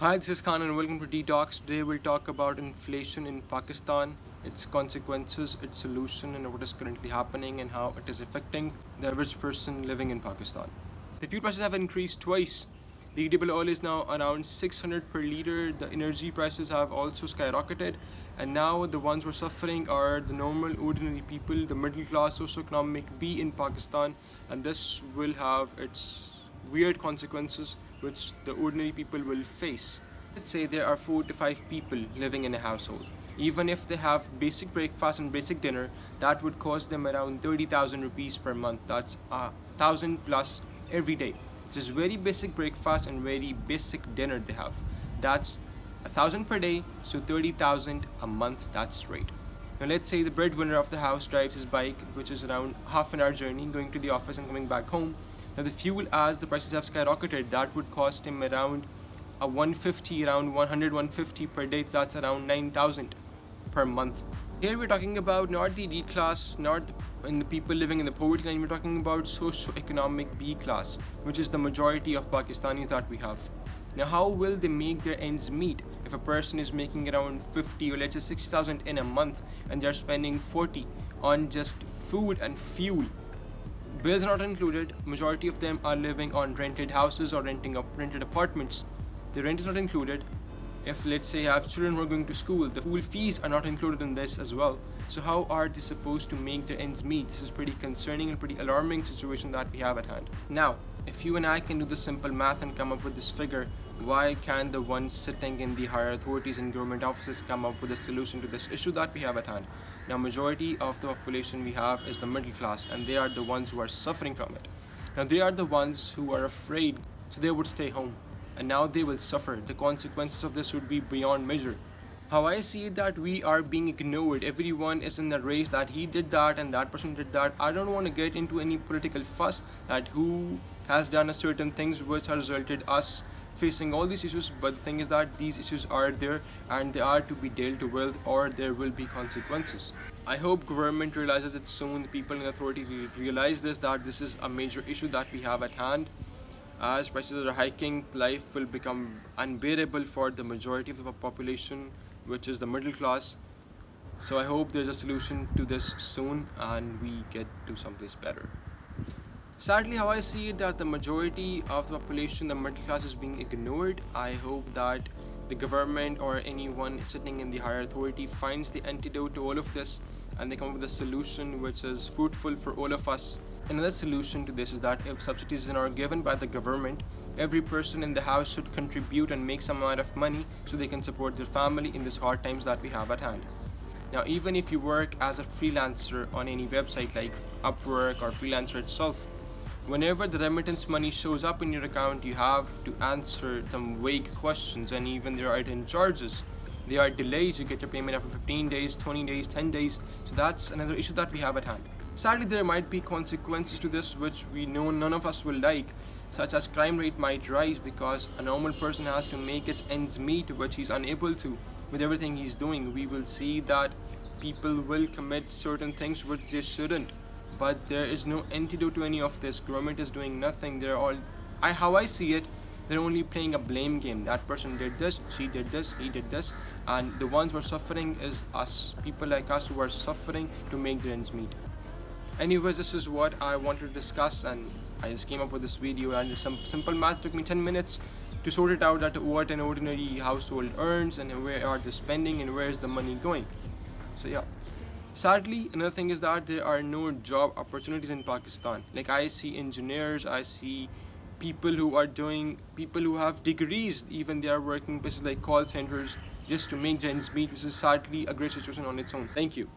Hi, this is Khan and welcome to Detox. Today we'll talk about inflation in Pakistan, its consequences, its solution, and what is currently happening and how it is affecting the average person living in Pakistan. The fuel prices have increased twice. The edible oil is now around 600 per liter. The energy prices have also skyrocketed, and now the ones who are suffering are the normal, ordinary people, the middle class, socioeconomic B in Pakistan, and this will have its weird consequences which the ordinary people will face. Let's say there are 4 to 5 people living in a household. Even if they have basic breakfast and basic dinner, that would cost them around 30,000 rupees per month. That's 1,000 plus every day. This is very basic breakfast and very basic dinner they have. That's 1,000 per day, so 30,000 a month. That's right. Now let's say the breadwinner of the house drives his bike, which is around half an hour journey going to the office and coming back home. Now the fuel, as the prices have skyrocketed, that would cost him around 150, around 100, 150 per day. That's around 9,000 per month. Here we're talking about not the elite class, not the people living in the poverty line. We're talking about socio-economic B class, which is the majority of Pakistanis that we have. Now how will they make their ends meet if a person is making around 50 or let's say 60,000 in a month and they're spending 40 on just food and fuel? Bills are not included. Majority of them are living on rented houses or rented apartments. The rent is not included. If let's say you have children who are going to school, the school fees are not included in this as well. So how are they supposed to make their ends meet? This is pretty concerning and pretty alarming situation that we have at hand. Now, if you and I can do the simple math and come up with this figure, why can't the ones sitting in the higher authorities and government offices come up with a solution to this issue that we have at hand? Now, majority of the population we have is the middle class, and they are the ones who are suffering from it. Now, they are the ones who are afraid, so they would stay home. And now they will suffer. The consequences of this would be beyond measure. How I see it, that we are being ignored. Everyone is in the race that he did that and that person did that. I don't want to get into any political fuss that who has done a certain things which have resulted us facing all these issues, but the thing is that these issues are there and they are to be dealt with, or there will be consequences. I hope government realizes it soon. The people in authority realize this, that this is a major issue that we have at hand. As prices are hiking, life will become unbearable for the majority of the population, which is the middle class. So I hope there's a solution to this soon and we get to someplace better. Sadly, how I see it, that the majority of the population, the middle class, is being ignored. I hope that the government or anyone sitting in the higher authority finds the antidote to all of this and they come up with a solution which is fruitful for all of us. Another solution to this is that if subsidies are given by the government, every person in the house should contribute and make some amount of money so they can support their family in these hard times that we have at hand. Now, even if you work as a freelancer on any website like Upwork or Freelancer itself, whenever the remittance money shows up in your account, you have to answer some vague questions, and even there are hidden charges. There are delays. You get your payment after 15 days, 20 days, 10 days. So that's another issue that we have at hand. Sadly, there might be consequences to this which we know none of us will like, such as crime rate might rise because a normal person has to make its ends meet, which he's unable to with everything he's doing. We will see that people will commit certain things which they shouldn't. But there is no antidote to any of this. Government is doing nothing. They're all, how I see it, they're only playing a blame game. That person did this, she did this, he did this, and the ones who are suffering is us, people like us who are suffering to make their ends meet. Anyways, this is what I wanted to discuss, and I just came up with this video, and some simple math. It took me 10 minutes to sort it out, that what an ordinary household earns and where are they spending and where is the money going. So yeah. Sadly, another thing is that there are no job opportunities in Pakistan. Like, I see engineers, I see people who have degrees, even they are working places like call centers just to make their ends meet, which is sadly a great situation on its own. Thank you.